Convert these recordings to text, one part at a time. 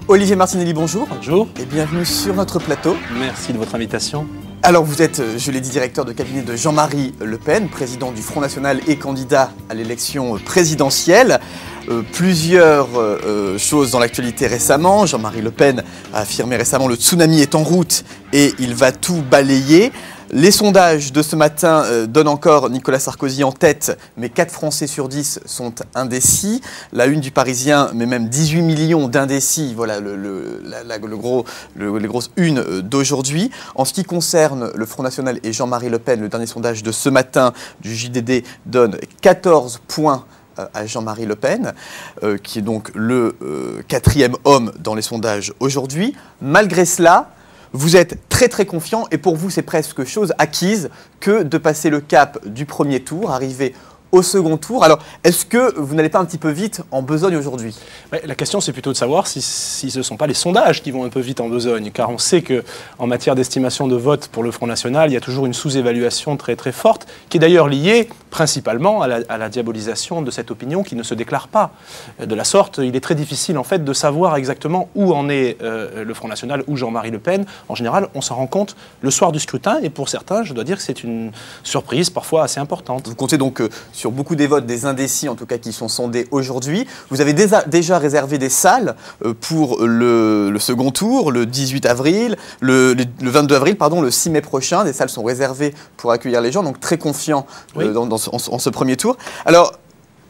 Olivier Martinelli, bonjour. Bonjour. Et bienvenue sur notre plateau. Merci de votre invitation. Alors vous êtes, je l'ai dit, directeur de cabinet de Jean-Marie Le Pen, président du Front National et candidat à l'élection présidentielle. Plusieurs choses dans l'actualité récemment. Jean-Marie Le Pen a affirmé récemment le tsunami est en route et il va tout balayer. Les sondages de ce matin donnent encore Nicolas Sarkozy en tête, mais 4 Français sur 10 sont indécis. La une du Parisien met même 18 millions d'indécis. Voilà les grosses unes d'aujourd'hui. En ce qui concerne le Front National et Jean-Marie Le Pen, le dernier sondage de ce matin du JDD donne 14 points à Jean-Marie Le Pen, qui est donc le 4e homme dans les sondages aujourd'hui. Malgré cela, vous êtes très confiant et pour vous c'est presque chose acquise que de passer le cap du premier tour, arriver au second tour. Alors, est-ce que vous n'allez pas un petit peu vite en besogne aujourd'hui ? La question, c'est plutôt de savoir si ce ne sont pas les sondages qui vont un peu vite en besogne, car on sait qu'en matière d'estimation de vote pour le Front National, il y a toujours une sous-évaluation très forte, qui est d'ailleurs liée principalement à la diabolisation de cette opinion qui ne se déclare pas. De la sorte, il est très difficile en fait de savoir exactement où en est le Front National ou Jean-Marie Le Pen. En général, on s'en rend compte le soir du scrutin, et pour certains, je dois dire que c'est une surprise parfois assez importante. Vous comptez donc sur beaucoup des votes des indécis, en tout cas, qui sont sondés aujourd'hui. Vous avez déjà réservé des salles pour le second tour, le 18 avril, le 22 avril, pardon, le 6 mai prochain. Des salles sont réservées pour accueillir les gens, donc très confiant en ce premier tour. Alors,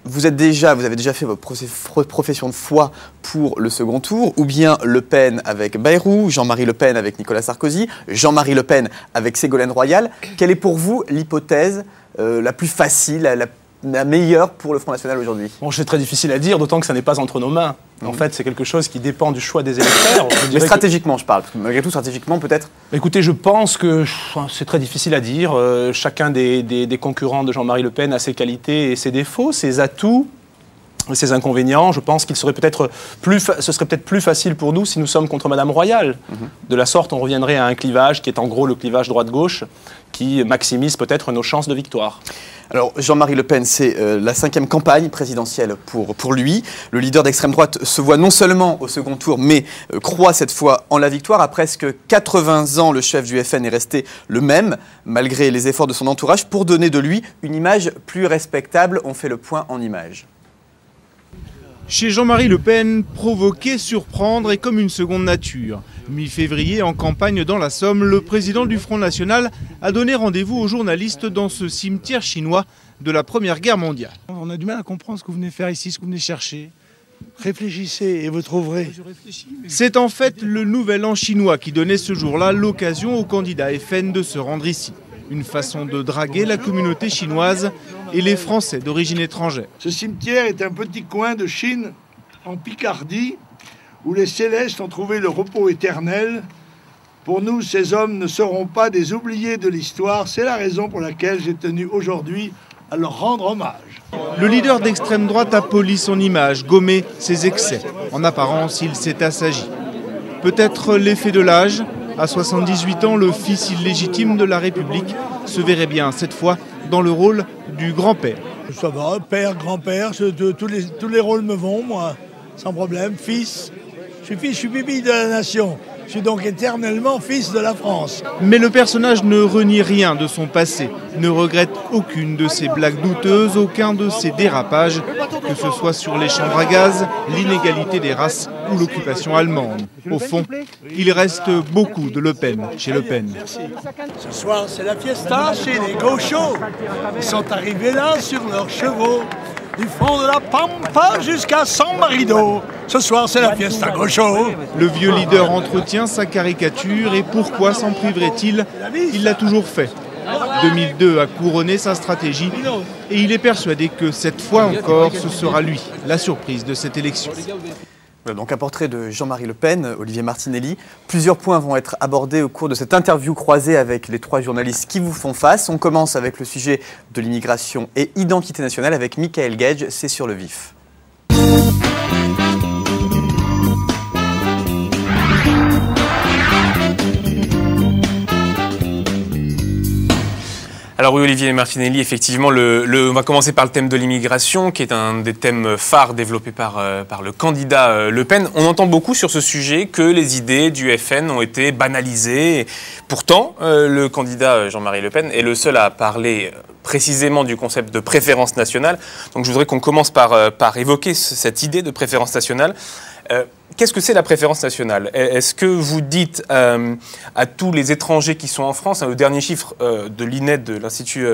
vous avez déjà fait votre profession de foi pour le second tour, ou bien Le Pen avec Bayrou, Jean-Marie Le Pen avec Nicolas Sarkozy, Jean-Marie Le Pen avec Ségolène Royal. Quelle est pour vous l'hypothèse la plus facile, la meilleure pour le Front National aujourd'hui? Bon, c'est très difficile à dire, d'autant que ça n'est pas entre nos mains. En fait, c'est quelque chose qui dépend du choix des électeurs. Mais stratégiquement, je parle. Parce que malgré tout, stratégiquement, peut-être. Écoutez, je pense que c'est très difficile à dire. Chacun des concurrents de Jean-Marie Le Pen a ses qualités et ses défauts, ses atouts, ses inconvénients. Je pense qu'il serait peut-être plus facile pour nous si nous sommes contre Madame Royal. De la sorte, on reviendrait à un clivage qui est en gros le clivage droite-gauche, qui maximise peut-être nos chances de victoire. Alors, Jean-Marie Le Pen, c'est la 5e campagne présidentielle pour lui. Le leader d'extrême droite se voit non seulement au second tour, mais croit cette fois en la victoire. À presque 80 ans, le chef du FN est resté le même, malgré les efforts de son entourage, pour donner de lui une image plus respectable. On fait le point en images. Chez Jean-Marie Le Pen, provoquer, surprendre est comme une seconde nature. Mi-février, en campagne dans la Somme, le président du Front National a donné rendez-vous aux journalistes dans ce cimetière chinois de la Première Guerre mondiale. On a du mal à comprendre ce que vous venez faire ici, ce que vous venez chercher. Réfléchissez et vous trouverez. C'est en fait le nouvel an chinois qui donnait ce jour-là l'occasion aux candidats FN de se rendre ici. Une façon de draguer la communauté chinoise et les Français d'origine étrangère. Ce cimetière est un petit coin de Chine, en Picardie, où les célestes ont trouvé le repos éternel. Pour nous, ces hommes ne seront pas des oubliés de l'histoire. C'est la raison pour laquelle j'ai tenu aujourd'hui à leur rendre hommage. Le leader d'extrême droite a poli son image, gommé ses excès. En apparence, il s'est assagi. Peut-être l'effet de l'âge. À 78 ans, le fils illégitime de la République se verrait bien, cette fois, dans le rôle du grand-père. Ça va, père, grand-père, tous les rôles me vont, moi, sans problème. Fils, je suis bibi de la nation. Je suis donc éternellement fils de la France. Mais le personnage ne renie rien de son passé, ne regrette aucune de ses blagues douteuses, aucun de ses dérapages, que ce soit sur les chambres à gaz, l'inégalité des races ou l'occupation allemande. Au fond, il reste beaucoup de Le Pen chez Le Pen. Ce soir, c'est la fiesta chez les gauchos. Ils sont arrivés là sur leurs chevaux, du fond de la Pampa jusqu'à San Marino. Ce soir, c'est la fiesta gaucho. Le vieux leader entretient sa caricature et pourquoi s'en priverait-il? Il l'a toujours fait. 2002 a couronné sa stratégie et il est persuadé que cette fois encore, ce sera lui, la surprise de cette élection. Voilà donc un portrait de Jean-Marie Le Pen, Olivier Martinelli. Plusieurs points vont être abordés au cours de cette interview croisée avec les 3 journalistes qui vous font face. On commence avec le sujet de l'immigration et identité nationale avec Michael Gage, c'est sur le vif. Alors oui, Olivier Martinelli, effectivement, on va commencer par le thème de l'immigration, qui est un des thèmes phares développés par le candidat Le Pen. On entend beaucoup sur ce sujet que les idées du FN ont été banalisées. Pourtant, le candidat Jean-Marie Le Pen est le seul à parler précisément du concept de préférence nationale. Donc je voudrais qu'on commence par évoquer cette idée de préférence nationale. Qu'est-ce que c'est la préférence nationale? Est-ce que vous dites à tous les étrangers qui sont en France, le dernier chiffre de l'INED, de l'Institut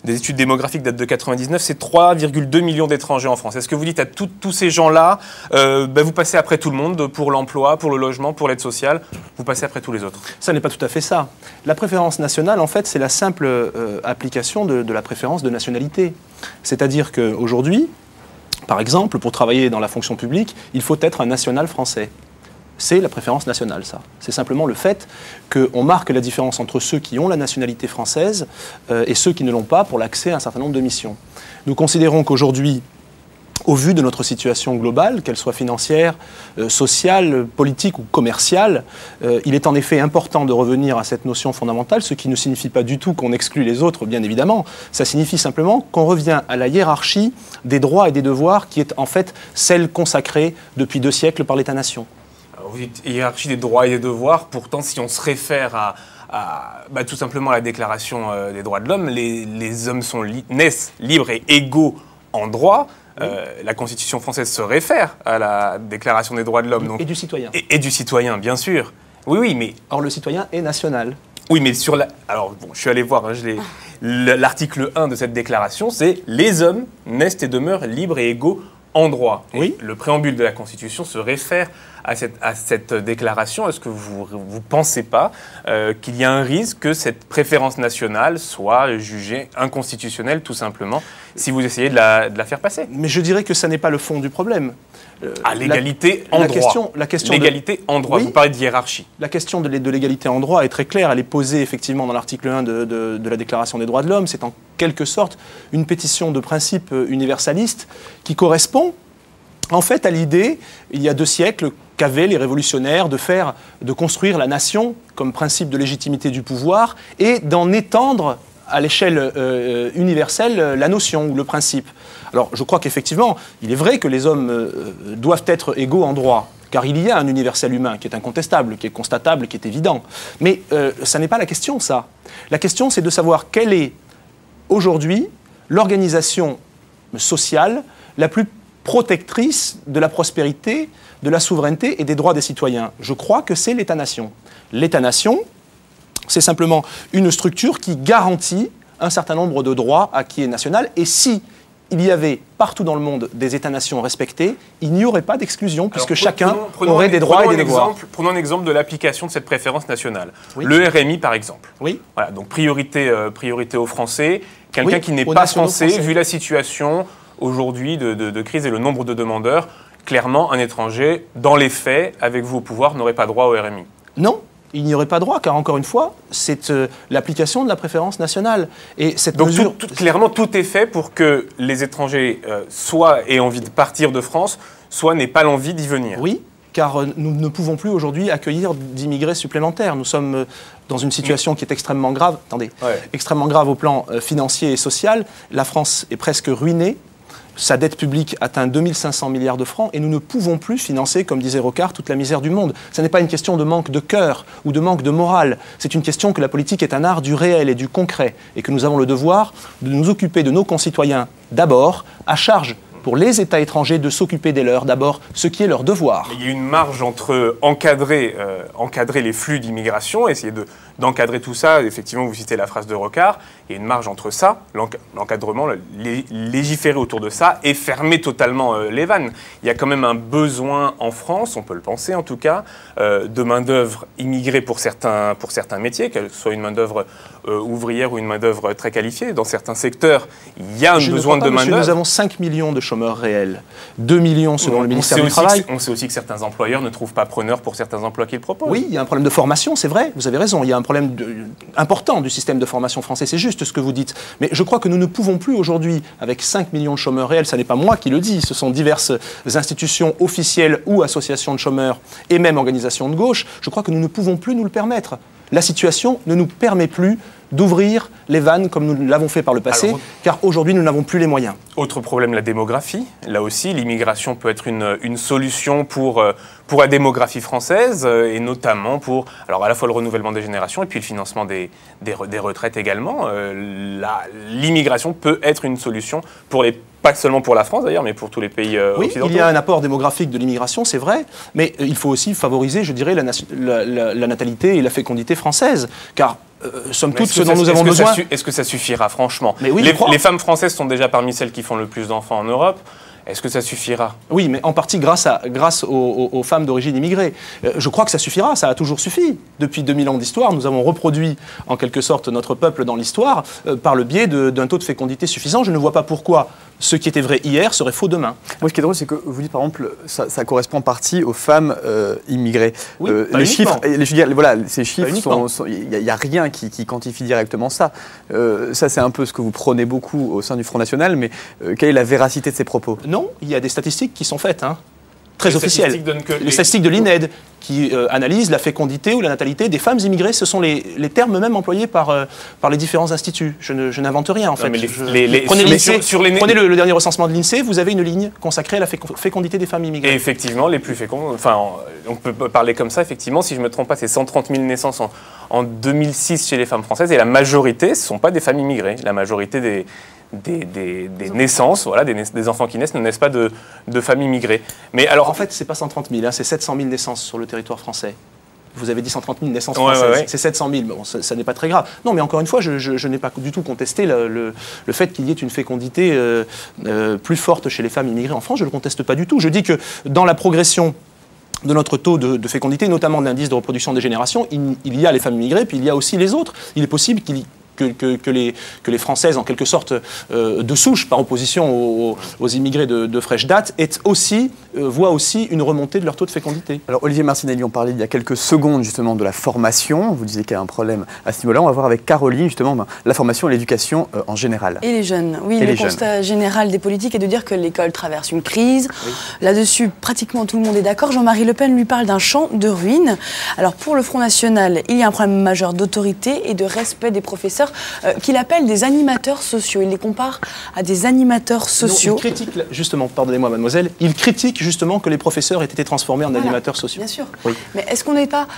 des études démographiques, date de 99, c'est 3,2 millions d'étrangers en France. Est-ce que vous dites à tous ces gens-là, vous passez après tout le monde pour l'emploi, pour le logement, pour l'aide sociale, vous passez après tous les autres? Ça n'est pas tout à fait ça. La préférence nationale, en fait, c'est la simple application de la préférence de nationalité. C'est-à-dire qu'aujourd'hui, par exemple, pour travailler dans la fonction publique, il faut être un national français. C'est la préférence nationale, ça. C'est simplement le fait qu'on marque la différence entre ceux qui ont la nationalité française et ceux qui ne l'ont pas pour l'accès à un certain nombre de missions. Nous considérons qu'aujourd'hui, au vu de notre situation globale, qu'elle soit financière, sociale, politique ou commerciale, il est en effet important de revenir à cette notion fondamentale, ce qui ne signifie pas du tout qu'on exclut les autres, bien évidemment. Ça signifie simplement qu'on revient à la hiérarchie des droits et des devoirs qui est en fait celle consacrée depuis 2 siècles par l'État-nation. Vous dites hiérarchie des droits et des devoirs, pourtant si on se réfère tout simplement à la Déclaration des droits de l'homme, les hommes naissent libres et égaux en droit. La Constitution française se réfère à la Déclaration des droits de l'homme. Et du citoyen. Et du citoyen, bien sûr. Oui, mais... Or, le citoyen est national. Oui, mais sur la... Alors, bon, je suis allé voir, l'article 1 de cette déclaration, c'est « Les hommes naissent et demeurent libres et égaux en droit ». Oui. Le préambule de la Constitution se réfère à cette déclaration. Est-ce que vous ne pensez pas qu'il y a un risque que cette préférence nationale soit jugée inconstitutionnelle, tout simplement, si vous essayez de la faire passer? Mais je dirais que ça n'est pas le fond du problème. L'égalité en droit. L'égalité en droit, oui, vous parlez de hiérarchie. La question de l'égalité en droit est très claire. Elle est posée effectivement dans l'article 1 de la Déclaration des droits de l'homme. C'est en quelque sorte une pétition de principe universaliste qui correspond en fait à l'idée, il y a 2 siècles, qu'avaient les révolutionnaires de construire la nation comme principe de légitimité du pouvoir et d'en étendre à l'échelle universelle la notion ou le principe. Alors je crois qu'effectivement, il est vrai que les hommes doivent être égaux en droit, car il y a un universel humain qui est incontestable, qui est constatable, qui est évident. Mais ça n'est pas la question, ça. La question, c'est de savoir quelle est aujourd'hui l'organisation sociale la plus protectrice de la prospérité, de la souveraineté et des droits des citoyens. Je crois que c'est l'État-nation. L'État-nation, c'est simplement une structure qui garantit un certain nombre de droits acquis et nationaux. Et si il y avait partout dans le monde des États-nations respectés, il n'y aurait pas d'exclusion, puisque chacun aurait des droits et des devoirs. Prenons un exemple de l'application de cette préférence nationale. Oui. Le RMI, par exemple. Oui. Voilà, donc priorité aux Français. Quelqu'un qui n'est pas français, vu la situation aujourd'hui de crise et le nombre de demandeurs, clairement, un étranger, dans les faits, avec vous au pouvoir, n'aurait pas droit au RMI. Non, il n'y aurait pas droit, car encore une fois, c'est l'application de la préférence nationale. Et cette donc mesure... clairement, tout est fait pour que les étrangers soit aient envie de partir de France, soit n'aient pas l'envie d'y venir. Oui, car nous ne pouvons plus aujourd'hui accueillir d'immigrés supplémentaires. Nous sommes dans une situation qui est extrêmement grave, extrêmement grave au plan financier et social. La France est presque ruinée. Sa dette publique atteint 2500 milliards de francs et nous ne pouvons plus financer, comme disait Rocard, toute la misère du monde. Ce n'est pas une question de manque de cœur ou de manque de morale. C'est une question que la politique est un art du réel et du concret et que nous avons le devoir de nous occuper de nos concitoyens d'abord, à charge pour les États étrangers de s'occuper des leurs d'abord, ce qui est leur devoir. Il y a une marge entre encadrer les flux d'immigration, essayer d'encadrer tout ça. Effectivement, vous citez la phrase de Rocard. Il y a une marge entre ça, l'encadrement, légiférer autour de ça et fermer totalement les vannes. Il y a quand même un besoin en France, on peut le penser en tout cas, de main-d'œuvre immigrée pour certains métiers, qu'elle soit une main-d'œuvre ouvrière ou une main-d'œuvre très qualifiée. Dans certains secteurs, il y a un besoin de main-d'œuvre. Nous avons 5 millions de chômeurs réels, 2 millions selon le ministère du Travail. On sait aussi que certains employeurs ne trouvent pas preneur pour certains emplois qu'ils proposent. Oui, il y a un problème de formation, c'est vrai, vous avez raison. Il y a un problème important du système de formation français, c'est juste ce que vous dites. Mais je crois que nous ne pouvons plus aujourd'hui, avec 5 millions de chômeurs réels, ça n'est pas moi qui le dis, ce sont diverses institutions officielles ou associations de chômeurs et même organisations de gauche, je crois que nous ne pouvons plus nous le permettre. La situation ne nous permet plus d'ouvrir les vannes comme nous l'avons fait par le passé, Alors, car aujourd'hui nous n'avons plus les moyens. Autre problème, la démographie. Là aussi, l'immigration peut être une solution pour la démographie française, et notamment pour alors à la fois le renouvellement des générations et puis le financement des retraites également. L'immigration peut être une solution pas seulement pour la France d'ailleurs, mais pour tous les pays occidentaux. Il y a un apport démographique de l'immigration, c'est vrai, mais il faut aussi favoriser, je dirais, la natalité et la fécondité française, car somme toute, ce dont nous avons besoin... Est-ce que ça suffira, franchement? Mais oui, les femmes françaises sont déjà parmi celles qui font le plus d'enfants en Europe. Est-ce que ça suffira? Oui, mais en partie grâce aux femmes d'origine immigrée. Je crois que ça suffira, ça a toujours suffi. Depuis 2000 ans d'histoire, nous avons reproduit en quelque sorte notre peuple dans l'histoire par le biais d'un taux de fécondité suffisant. Je ne vois pas pourquoi ce qui était vrai hier serait faux demain. Moi, ce qui est drôle, c'est que vous dites, par exemple, ça correspond en partie aux femmes immigrées. Oui, les chiffres, voilà, ces chiffres, il n'y a rien qui quantifie directement ça. Ça, c'est un peu ce que vous prônez beaucoup au sein du Front National, mais quelle est la véracité de ces propos? Non, il y a des statistiques qui sont faites, très officielles. Les statistiques de les... l'INED qui analysent la fécondité ou la natalité des femmes immigrées. Ce sont les termes même employés par les différents instituts. Je n'invente rien, en fait. Prenez le dernier recensement de l'INSEE, vous avez une ligne consacrée à la fécondité des femmes immigrées. Et effectivement, les plus fécondes, on peut parler comme ça, effectivement, si je ne me trompe pas, c'est 130 000 naissances en 2006 chez les femmes françaises, et la majorité, ce ne sont pas des femmes immigrées. La majorité des naissances, voilà, des enfants qui naissent ne naissent pas de familles immigrées. Mais alors, en fait, c'est pas 130 000, c'est 700 000 naissances sur le territoire français. Vous avez dit 130 000 naissances françaises, c'est 700 000, bon, ça n'est pas très grave. Non, mais encore une fois, je n'ai pas du tout contesté le fait qu'il y ait une fécondité plus forte chez les femmes immigrées en France, je ne le conteste pas du tout. Je dis que dans la progression de notre taux de fécondité, notamment de l'indice de reproduction des générations, il y a les femmes immigrées, puis il y a aussi les autres. Il est possible que les Françaises, en quelque sorte, de souche, par opposition aux immigrés de fraîche date, voient aussi une remontée de leur taux de fécondité. Alors, Olivier Martinelli, on parlait il y a quelques secondes, justement, de la formation. Vous disiez qu'il y a un problème à ce niveau-là. On va voir avec Caroline, justement, la formation et l'éducation en général. Et les jeunes. Oui, le constat général des politiques est de dire que l'école traverse une crise. Oui. Là-dessus, pratiquement tout le monde est d'accord. Jean-Marie Le Pen lui parle d'un champ de ruines. Alors, pour le Front National, il y a un problème majeur d'autorité et de respect des professeurs qu'il appelle des animateurs sociaux. Il les compare à des animateurs sociaux. Non, il critique, justement, pardonnez-moi mademoiselle, il critique justement que les professeurs aient été transformés en animateurs sociaux. Bien sûr. Oui. Mais est-ce qu'on n'est pas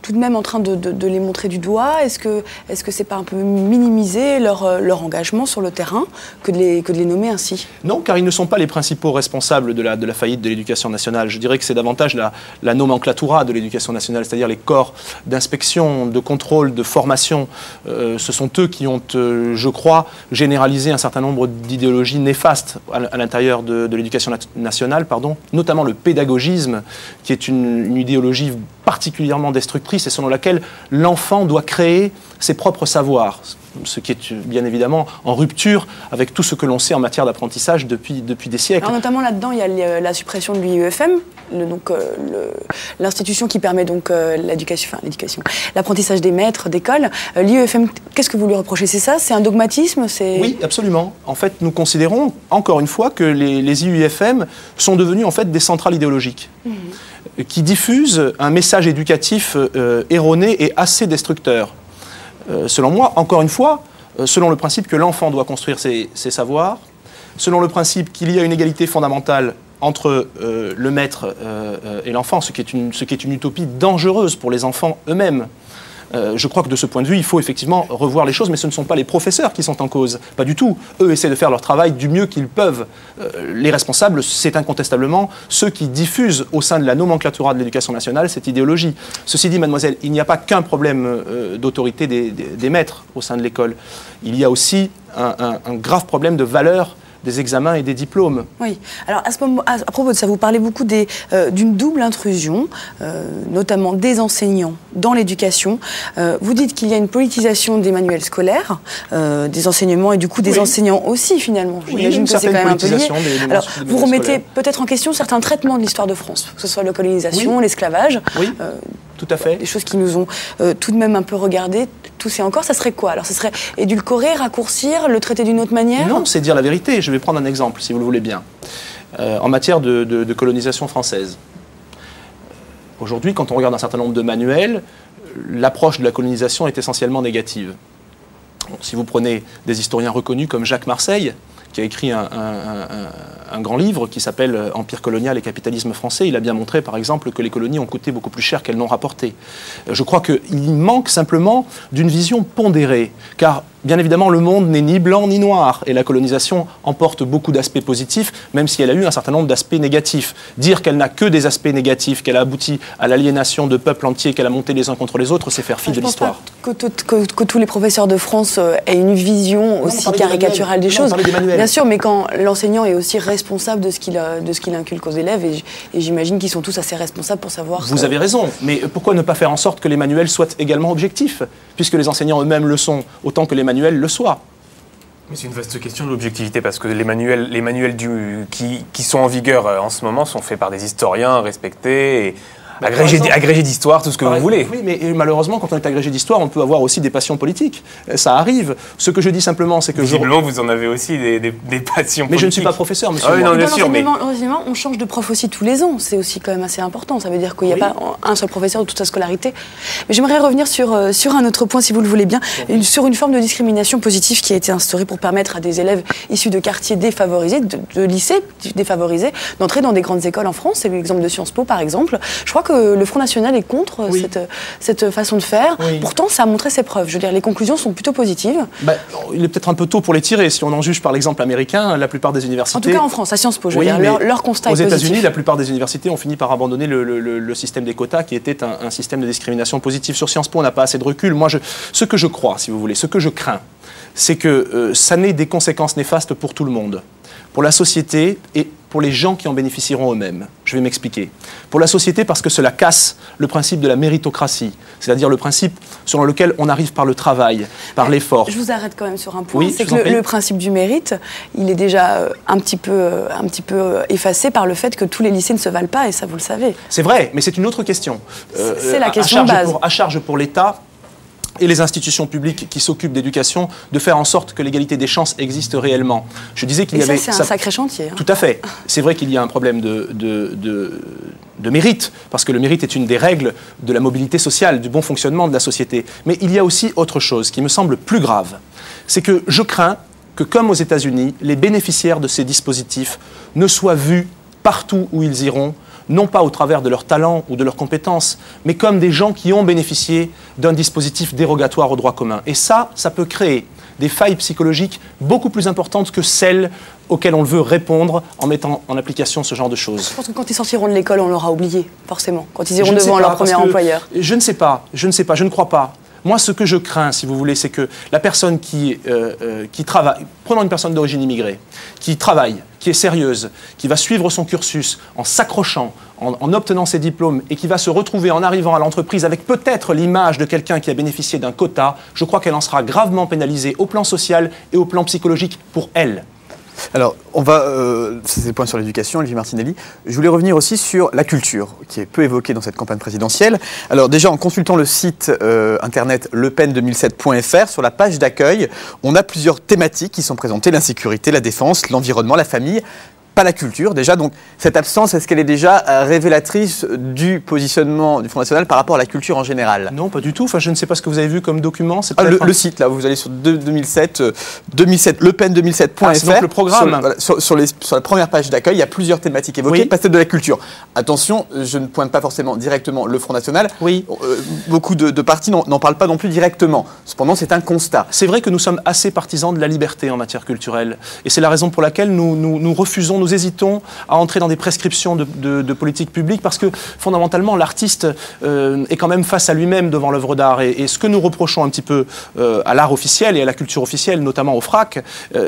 tout de même en train de les montrer du doigt? Est-ce que c'est pas un peu minimiser leur engagement sur le terrain que de les nommer ainsi? Non, car ils ne sont pas les principaux responsables de la faillite de l'éducation nationale. Je dirais que c'est davantage la nomenclatura de l'éducation nationale, c'est-à-dire les corps d'inspection, de contrôle, de formation. Ce sont eux qui ont, je crois, généralisé un certain nombre d'idéologies néfastes à l'intérieur de l'éducation nationale, notamment le pédagogisme, qui est une idéologie particulièrement destructrice et selon laquelle l'enfant doit créer ses propres savoirs, ce qui est bien évidemment en rupture avec tout ce que l'on sait en matière d'apprentissage depuis des siècles. Alors notamment là-dedans, il y a la suppression de l'IUFM, l'institution qui permet donc l'apprentissage des maîtres d'école. L'IUFM, qu'est-ce que vous lui reprochez? C'est ça? C'est un dogmatisme? Oui, absolument. En fait, nous considérons, encore une fois, que les IUFM sont devenus en fait des centrales idéologiques qui diffusent un message éducatif erroné et assez destructeur. Selon moi, encore une fois, selon le principe que l'enfant doit construire ses savoirs, selon le principe qu'il y a une égalité fondamentale entre le maître et l'enfant, ce qui est une utopie dangereuse pour les enfants eux-mêmes. Je crois que de ce point de vue, il faut effectivement revoir les choses, mais ce ne sont pas les professeurs qui sont en cause, pas du tout. Eux essaient de faire leur travail du mieux qu'ils peuvent. Les responsables, c'est incontestablement ceux qui diffusent au sein de la nomenclatura de l'éducation nationale cette idéologie. Ceci dit, mademoiselle, il n'y a pas qu'un problème d'autorité des maîtres au sein de l'école. Il y a aussi un grave problème de valeur des examens et des diplômes. Oui. Alors, à propos de ça, vous parlez beaucoup d'une double intrusion, notamment des enseignants dans l'éducation. Vous dites qu'il y a une politisation des manuels scolaires, des enseignements et du coup des enseignants aussi, finalement. J'imagine que c'est quand même un peu lié. Alors, vous remettez peut-être en question certains traitements de l'histoire de France, que ce soit la colonisation, l'esclavage. Oui. Tout à fait. Des choses qui nous ont tout de même un peu regardé, tous et encore, ça serait quoi? Alors, ce serait édulcorer, raccourcir, le traiter d'une autre manière? Non, c'est dire la vérité. Je vais prendre un exemple, si vous le voulez bien. En matière de colonisation française. Aujourd'hui, quand on regarde un certain nombre de manuels, l'approche de la colonisation est essentiellement négative. Si vous prenez des historiens reconnus comme Jacques Marseille, qui a écrit un grand livre qui s'appelle « Empire colonial et capitalisme français », il a bien montré, par exemple, que les colonies ont coûté beaucoup plus cher qu'elles n'ont rapporté. Je crois qu'il manque simplement d'une vision pondérée, car bien évidemment, le monde n'est ni blanc ni noir, et la colonisation emporte beaucoup d'aspects positifs, même si elle a eu un certain nombre d'aspects négatifs. Dire qu'elle n'a que des aspects négatifs, qu'elle a abouti à l'aliénation de peuples entiers, qu'elle a monté les uns contre les autres, c'est faire fi de l'histoire. Je pense pas que tous les professeurs de France aient une vision aussi caricaturale des choses. Bien sûr, mais quand l'enseignant est aussi responsable de ce qu'il inculque aux élèves, et j'imagine qu'ils sont tous assez responsables pour savoir... Vous avez raison, mais pourquoi ne pas faire en sorte que les manuels soient également objectifs, puisque les enseignants eux-mêmes le sont, autant que les manuels le soient. Mais c'est une vaste question de l'objectivité, parce que les manuels qui sont en vigueur en ce moment sont faits par des historiens respectés, et agrégés d'histoire, tout ce que vous voulez. Oui, mais malheureusement, quand on est agrégé d'histoire, on peut avoir aussi des passions politiques. Ça arrive. Ce que je dis simplement, c'est que... Visiblement, vous en avez aussi des passions politiques. Mais je ne suis pas professeur, monsieur. Ah oui, non, bien sûr, mais... On change de prof aussi tous les ans. C'est aussi quand même assez important. Ça veut dire qu'il n'y a pas un seul professeur de toute sa scolarité. Mais j'aimerais revenir sur un autre point, si vous le voulez bien, sur une forme de discrimination positive qui a été instaurée pour permettre à des élèves issus de quartiers défavorisés, de lycées défavorisés, d'entrer dans des grandes écoles en France. C'est l'exemple de Sciences Po, par exemple. Je crois que le Front National est contre cette façon de faire. Oui. Pourtant, ça a montré ses preuves. Je veux dire, les conclusions sont plutôt positives. Il est peut-être un peu tôt pour les tirer. Si on en juge par l'exemple américain, la plupart des universités... En tout cas en France, à Sciences Po, je veux dire, leur constat est positif. Aux États-Unis, la plupart des universités ont fini par abandonner le système des quotas, qui était un système de discrimination positive. Sur Sciences Po, on n'a pas assez de recul. Moi, ce que je crois, si vous voulez, ce que je crains, c'est que ça n'ait des conséquences néfastes pour tout le monde. Pour la société et pour les gens qui en bénéficieront eux-mêmes. Je vais m'expliquer. Pour la société, parce que cela casse le principe de la méritocratie, c'est-à-dire le principe selon lequel on arrive par le travail, par l'effort. Je vous arrête quand même sur un point, c'est que le principe du mérite, il est déjà un petit peu effacé par le fait que tous les lycées ne se valent pas, et ça vous le savez. C'est vrai, mais c'est une autre question. C'est la question de base. À charge pour l'État et les institutions publiques qui s'occupent d'éducation, de faire en sorte que l'égalité des chances existe réellement. Je disais qu'il y avait... c'est un sacré chantier. Tout à fait. C'est vrai qu'il y a un problème de mérite, parce que le mérite est une des règles de la mobilité sociale, du bon fonctionnement de la société. Mais il y a aussi autre chose qui me semble plus grave. C'est que je crains que, comme aux États-Unis, les bénéficiaires de ces dispositifs ne soient vus partout où ils iront, non pas au travers de leur talent ou de leurs compétences, mais comme des gens qui ont bénéficié d'un dispositif dérogatoire au droit commun. Et ça peut créer des failles psychologiques beaucoup plus importantes que celles auxquelles on veut répondre en mettant en application ce genre de choses. Je pense que quand ils sortiront de l'école, on l'aura oublié, forcement, quand ils iront devant leur premier employeur. Je ne sais pas, je ne crois pas. Moi, ce que je crains, si vous voulez, c'est que la personne qui travaille, prenons une personne d'origine immigrée, qui travaille, qui est sérieuse, qui va suivre son cursus en s'accrochant, en obtenant ses diplômes, et qui va se retrouver en arrivant à l'entreprise avec peut-être l'image de quelqu'un qui a bénéficié d'un quota, je crois qu'elle en sera gravement pénalisée au plan social et au plan psychologique pour elle. Alors, on va... c'est le point sur l'éducation, Olivier Martinelli. Je voulais revenir aussi sur la culture, qui est peu évoquée dans cette campagne présidentielle. Alors déjà, en consultant le site internet lepen2007.fr, sur la page d'accueil, on a plusieurs thématiques qui sont présentées: l'insécurité, la défense, l'environnement, la famille. Pas la culture, déjà. Donc, cette absence, est-ce qu'elle est déjà révélatrice du positionnement du Front National par rapport à la culture en général? Non, pas du tout. Enfin, je ne sais pas ce que vous avez vu comme document. Le site, là, vous allez sur 2007, lepen2007.fr. Donc le programme. Sur la première page d'accueil, il y a plusieurs thématiques évoquées, pas celle de la culture. Attention, je ne pointe pas forcément directement le Front National. Oui. Beaucoup de partis n'en parlent pas non plus directement. Cependant, c'est un constat. C'est vrai que nous sommes assez partisans de la liberté en matière culturelle. Et c'est la raison pour laquelle nous refusons, nous hésitons à entrer dans des prescriptions de politique publique, parce que fondamentalement l'artiste est quand même face à lui-même devant l'œuvre d'art, et ce que nous reprochons un petit peu à l'art officiel et à la culture officielle, notamment au FRAC,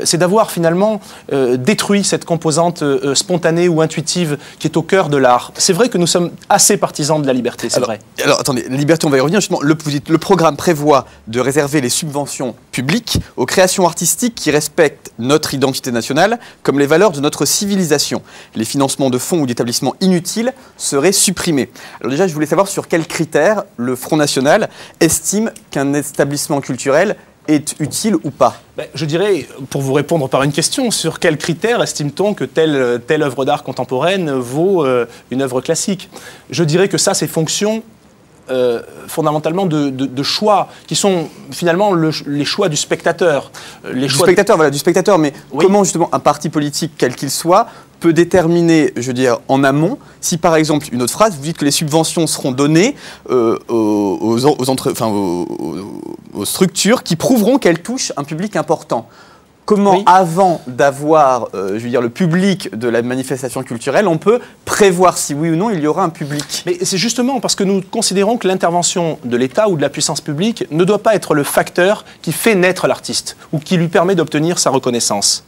c'est d'avoir finalement détruit cette composante spontanée ou intuitive qui est au cœur de l'art. C'est vrai que nous sommes assez partisans de la liberté, c'est vrai. Alors attendez, la liberté, on va y revenir justement. Le programme prévoit de réserver les subventions publiques aux créations artistiques qui respectent notre identité nationale comme les valeurs de notre civilisation. Les financements de fonds ou d'établissements inutiles seraient supprimés. Alors déjà, je voulais savoir sur quels critères le Front National estime qu'un établissement culturel est utile ou pas. Je dirais, pour vous répondre par une question, sur quels critères estime-t-on que telle œuvre d'art contemporaine vaut une œuvre classique? Je dirais que ça, c'est fonction fondamentalement de choix qui sont finalement les choix du spectateur. Du spectateur, mais oui. Comment justement un parti politique, quel qu'il soit, peut déterminer, je veux dire, en amont, si par exemple, une autre phrase, vous dites que les subventions seront données aux structures qui prouveront qu'elles touchent un public important. Comment, oui. Avant d'avoir, je veux dire, le public de la manifestation culturelle, on peut prévoir si oui ou non il y aura un public? Mais c'est justement parce que nous considérons que l'intervention de l'État ou de la puissance publique ne doit pas être le facteur qui fait naître l'artiste ou qui lui permet d'obtenir sa reconnaissance.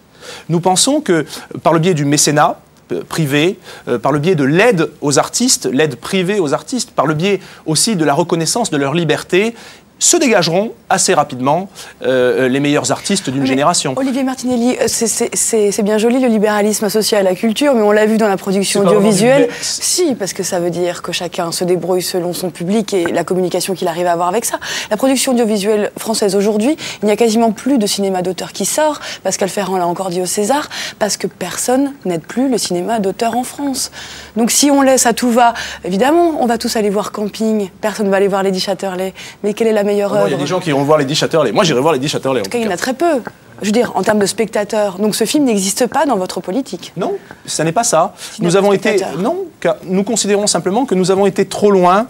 Nous pensons que par le biais du mécénat privé, par le biais de l'aide aux artistes, l'aide privée aux artistes, par le biais aussi de la reconnaissance de leur liberté, se dégageront assez rapidement les meilleurs artistes d'une génération. Olivier Martinelli, c'est bien joli le libéralisme associé à la culture, mais on l'a vu dans la production audiovisuelle. Si, parce que ça veut dire que chacun se débrouille selon son public et la communication qu'il arrive à avoir avec ça. La production audiovisuelle française aujourd'hui, il n'y a quasiment plus de cinéma d'auteur qui sort. Pascal Ferrand l'a encore dit au César, parce que personne n'aide plus le cinéma d'auteur en France. Donc si on laisse à tout va, évidemment, on va tous aller voir Camping, personne ne va aller voir Lady Chatterley, mais quelle est la meilleure œuvre? Il y a des gens qui iront voir Lady Chatterley. Moi, j'irai voir Lady Chatterley. En tout cas, il y en a très peu. Je veux dire, en termes de spectateurs. Donc, ce film n'existe pas dans votre politique. Non, ça n'est pas ça. Nous avons été... Non, car nous considérons simplement que nous avons été trop loin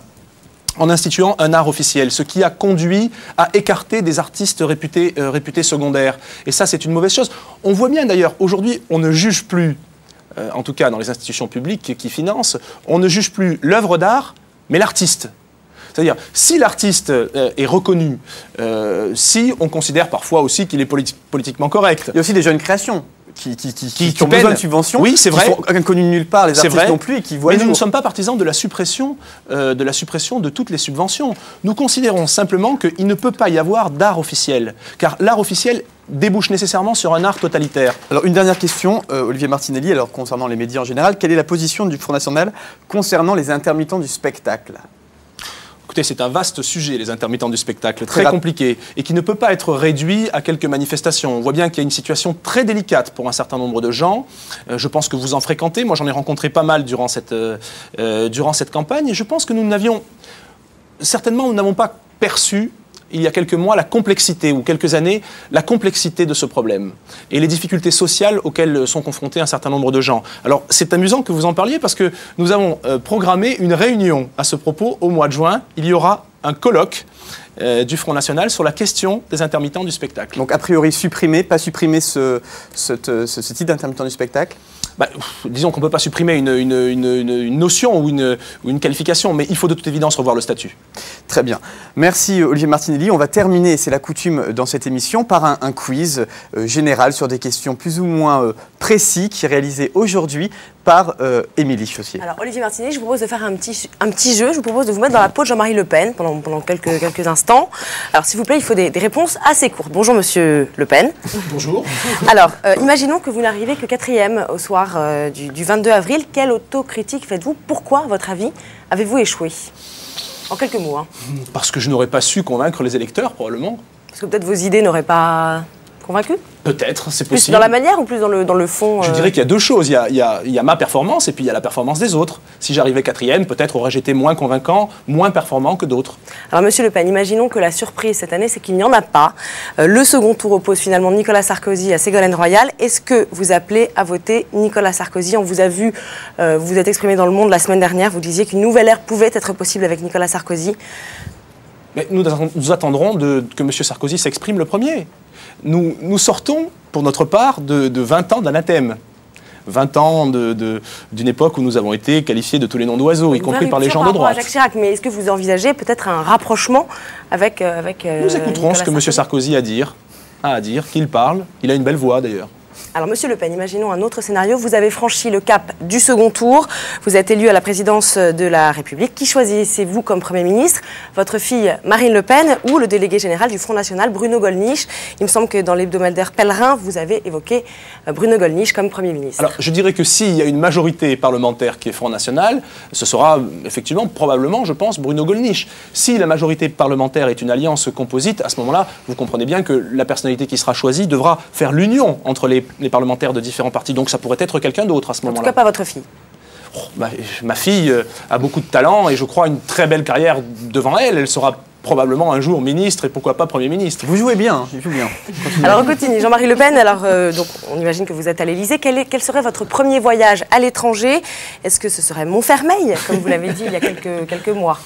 en instituant un art officiel, ce qui a conduit à écarter des artistes réputés secondaires. Et ça, c'est une mauvaise chose. On voit bien d'ailleurs, aujourd'hui, on ne juge plus, en tout cas dans les institutions publiques qui financent, on ne juge plus l'œuvre d'art, mais l'artiste. C'est-à-dire, si l'artiste est reconnu, si on considère parfois aussi qu'il est politiquement correct. Il y a aussi des jeunes créations qui ont besoin de subventions, oui, c'est vrai. Qui sont inconnus de nulle part, les artistes non plus, et qui voient. Mais nous ne sommes pas partisans de la suppression de toutes les subventions. Nous considérons simplement qu'il ne peut pas y avoir d'art officiel, car l'art officiel débouche nécessairement sur un art totalitaire. Alors, une dernière question, Olivier Martinelli, alors concernant les médias en général, quelle est la position du Front National concernant les intermittents du spectacle ? Écoutez, c'est un vaste sujet, les intermittents du spectacle, très compliqué, et qui ne peut pas être réduit à quelques manifestations. On voit bien qu'il y a une situation très délicate pour un certain nombre de gens. Je pense que vous en fréquentez. Moi, j'en ai rencontré pas mal durant cette campagne. Et je pense que nous n'avons pas perçu, il y a quelques mois, la complexité, ou quelques années, la complexité de ce problème et les difficultés sociales auxquelles sont confrontés un certain nombre de gens. Alors, c'est amusant que vous en parliez parce que nous avons programmé une réunion à ce propos au mois de juin. Il y aura un colloque du Front National sur la question des intermittents du spectacle. Donc, a priori, pas supprimer ce type d'intermittent du spectacle ? Disons qu'on ne peut pas supprimer une notion ou une qualification, mais il faut de toute évidence revoir le statut. Très bien. Merci Olivier Martinelli. On va terminer, c'est la coutume dans cette émission, par un quiz général sur des questions plus ou moins précises qui est réalisé aujourd'hui par Émilie Chaussier. Alors Olivier Martinelli, je vous propose de faire un petit jeu. Je vous propose de vous mettre dans la peau de Jean-Marie Le Pen pendant quelques instants. Alors s'il vous plaît, il faut des réponses assez courtes. Bonjour Monsieur Le Pen. Bonjour. Alors, imaginons que vous n'arrivez que 4e au soir du 22 avril. Quelle autocritique faites-vous? Pourquoi, à votre avis, avez-vous échoué? En quelques mots. Hein. Parce que je n'aurais pas su convaincre les électeurs, probablement. Parce que peut-être vos idées n'auraient pas convaincu? Peut-être, c'est possible. Plus dans la manière ou plus dans le fond Je dirais qu'il y a deux choses. Il y a ma performance et puis il y a la performance des autres. Si j'arrivais 4e, peut-être aurais-je été moins convaincant, moins performant que d'autres. Alors Monsieur Le Pen, imaginons que la surprise cette année, c'est qu'il n'y en a pas. Le second tour oppose finalement Nicolas Sarkozy à Ségolène Royal. Est-ce que vous appelez à voter Nicolas Sarkozy? On vous a vu, vous vous êtes exprimé dans Le Monde la semaine dernière, vous disiez qu'une nouvelle ère pouvait être possible avec Nicolas Sarkozy. Mais nous attendrons que M. Sarkozy s'exprime le premier. Nous sortons, pour notre part, de 20 ans d'anathème. 20 ans d'une époque où nous avons été qualifiés de tous les noms d'oiseaux, y compris par les gens de droite. Jacques Chirac, mais est-ce que vous envisagez peut-être un rapprochement avec Nous écouterons ce que M. Sarkozy a à dire, qu'il parle. Il a une belle voix, d'ailleurs. Alors, Monsieur Le Pen, imaginons un autre scénario. Vous avez franchi le cap du second tour. Vous êtes élu à la présidence de la République. Qui choisissez-vous comme Premier ministre? Votre fille Marine Le Pen ou le délégué général du Front National, Bruno Gollnisch? Il me semble que dans l'hebdomadaire Pèlerin, vous avez évoqué Bruno Gollnisch comme Premier ministre. Alors, je dirais que s'il y a une majorité parlementaire qui est Front National, ce sera effectivement, probablement, je pense, Bruno Gollnisch. Si la majorité parlementaire est une alliance composite, à ce moment-là, vous comprenez bien que la personnalité qui sera choisie devra faire l'union entre les parlementaires de différents partis. Donc ça pourrait être quelqu'un d'autre à ce moment-là. En tout cas, pas votre fille. ma fille a beaucoup de talent et je crois une très belle carrière devant elle. Elle sera probablement un jour ministre et pourquoi pas Premier ministre. Vous jouez bien, il joue bien. Continuez. Alors on continue. Jean-Marie Le Pen, alors, donc, on imagine que vous êtes à l'Élysée. Quel serait votre premier voyage à l'étranger? Est-ce que ce serait Montfermeil, comme vous l'avez dit il y a quelques mois?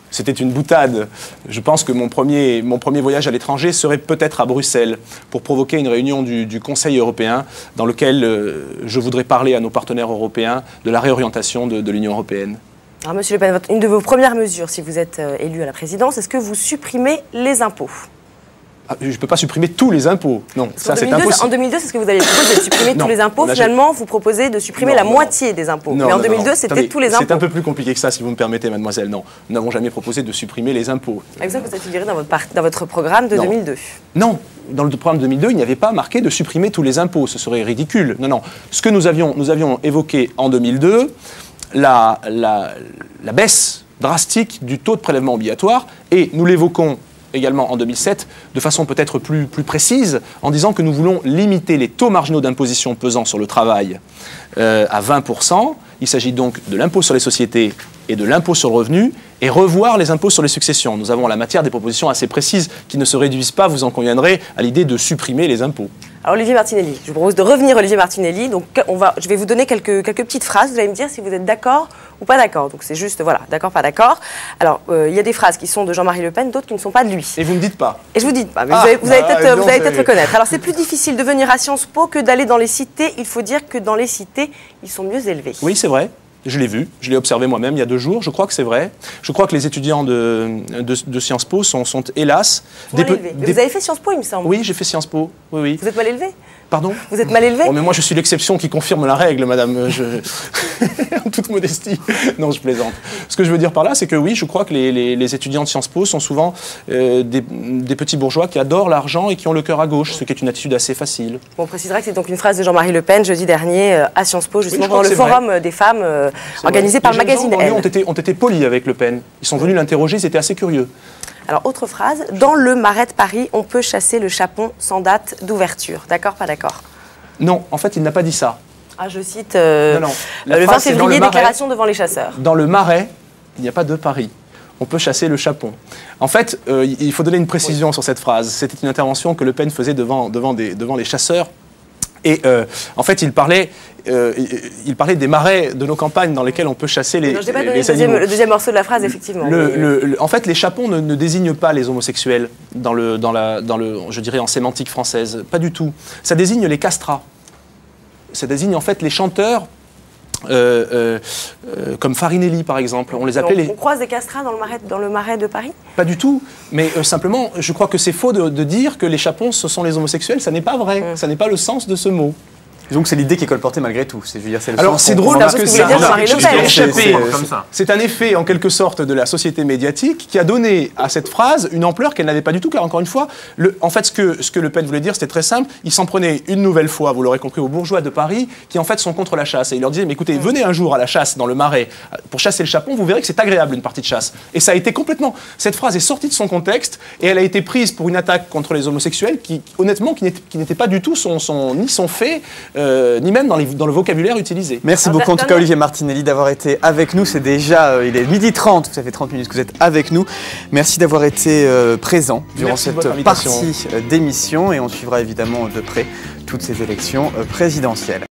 C'était une boutade. Je pense que mon premier voyage à l'étranger serait peut-être à Bruxelles pour provoquer une réunion du Conseil européen dans lequel je voudrais parler à nos partenaires européens de la réorientation de l'Union européenne. Alors, Monsieur Le Pen, une de vos premières mesures, si vous êtes élu à la présidence, est-ce que vous supprimez les impôts? Je ne peux pas supprimer tous les impôts. Non, ça c'est impossible. En 2002, c'est ce que vous avez proposé, de supprimer tous les impôts. Finalement, vous proposez de supprimer la moitié des impôts. Mais en 2002, c'était tous les impôts. C'est un peu plus compliqué que ça, si vous me permettez, mademoiselle. Non, nous n'avons jamais proposé de supprimer les impôts. Exemple, ça figurait dans votre programme de 2002. Non, dans le programme de 2002, il n'y avait pas marqué de supprimer tous les impôts. Ce serait ridicule. Non. Ce que nous avions évoqué en 2002, la baisse drastique du taux de prélèvement obligatoire, et nous l'évoquons également en 2007, de façon peut-être plus précise, en disant que nous voulons limiter les taux marginaux d'imposition pesant sur le travail à 20%. Il s'agit donc de l'impôt sur les sociétés et de l'impôt sur le revenu, et revoir les impôts sur les successions. Nous avons en la matière des propositions assez précises qui ne se réduisent pas, vous en conviendrez, à l'idée de supprimer les impôts. Alors Olivier Martinelli, je vous propose de revenir Olivier Martinelli. Donc je vais vous donner quelques petites phrases, vous allez me dire si vous êtes d'accord ou pas d'accord. Donc c'est juste, voilà, d'accord, pas d'accord. Alors il y a des phrases qui sont de Jean-Marie Le Pen, d'autres qui ne sont pas de lui. Et vous ne me dites pas. Et je vous dis pas, mais vous allez peut-être reconnaître. Alors c'est plus difficile de venir à Sciences Po que d'aller dans les cités. Il faut dire que dans les cités, ils sont mieux élevés. Oui, c'est vrai. Je l'ai vu, je l'ai observé moi-même il y a 2 jours, je crois que c'est vrai. Je crois que les étudiants de Sciences Po sont hélas... Vous avez fait Sciences Po, il me semble. Oui, j'ai fait Sciences Po, oui. Vous êtes mal élevé? Pardon? Vous êtes mal élevé? Oh, mais moi je suis l'exception qui confirme la règle, madame. En toute modestie. Non, je plaisante. Ce que je veux dire par là, c'est que oui, je crois que les étudiants de Sciences Po sont souvent des petits bourgeois qui adorent l'argent et qui ont le cœur à gauche, ce qui est une attitude assez facile. Bon, on précisera que c'est donc une phrase de Jean-Marie Le Pen jeudi dernier à Sciences Po, justement pendant le forum des femmes organisé par le magazine Elle. Ont été polis avec Le Pen. Ils sont venus l'interroger, ils étaient assez curieux. Alors, autre phrase, dans le Marais de Paris, on peut chasser le chapon sans date d'ouverture. D'accord, pas d'accord? Non, en fait, il n'a pas dit ça. Ah, je cite le 20 février, déclaration devant les chasseurs. Dans le Marais, il n'y a pas de Paris. On peut chasser le chapon. En fait, il faut donner une précision sur cette phrase. C'était une intervention que Le Pen faisait devant les chasseurs. Et en fait, il parlait des marais de nos campagnes dans lesquels on peut chasser les animaux. Le deuxième morceau de la phrase, effectivement. En fait, les chapons ne désignent pas les homosexuels je dirais en sémantique française. Pas du tout. Ça désigne les castrats. Ça désigne en fait les chanteurs comme Farinelli par exemple. On les appelait On croise des castrats dans le marais de Paris? Pas du tout, mais simplement je crois que c'est faux de dire que les chapons ce sont les homosexuels, ça n'est pas vrai, ça n'est pas le sens de ce mot. Donc c'est l'idée qui est colportée malgré tout. Alors c'est drôle parce que c'est un effet en quelque sorte de la société médiatique qui a donné à cette phrase une ampleur qu'elle n'avait pas du tout, car encore une fois, en fait ce que Le Pen voulait dire c'était très simple, il s'en prenait une nouvelle fois, vous l'aurez compris, aux bourgeois de Paris qui en fait sont contre la chasse. Et il leur disait, mais écoutez, venez un jour à la chasse dans le Marais pour chasser le chapon, vous verrez que c'est agréable une partie de chasse. Et ça a été complètement... Cette phrase est sortie de son contexte et elle a été prise pour une attaque contre les homosexuels qui honnêtement, qui n'était pas du tout ni son fait, ni même dans le vocabulaire utilisé. Merci beaucoup en tout cas Olivier Martinelli d'avoir été avec nous. C'est déjà, il est 12h30, ça fait 30 minutes que vous êtes avec nous. Merci d'avoir été présent durant cette partie d'émission et on suivra évidemment de près toutes ces élections présidentielles.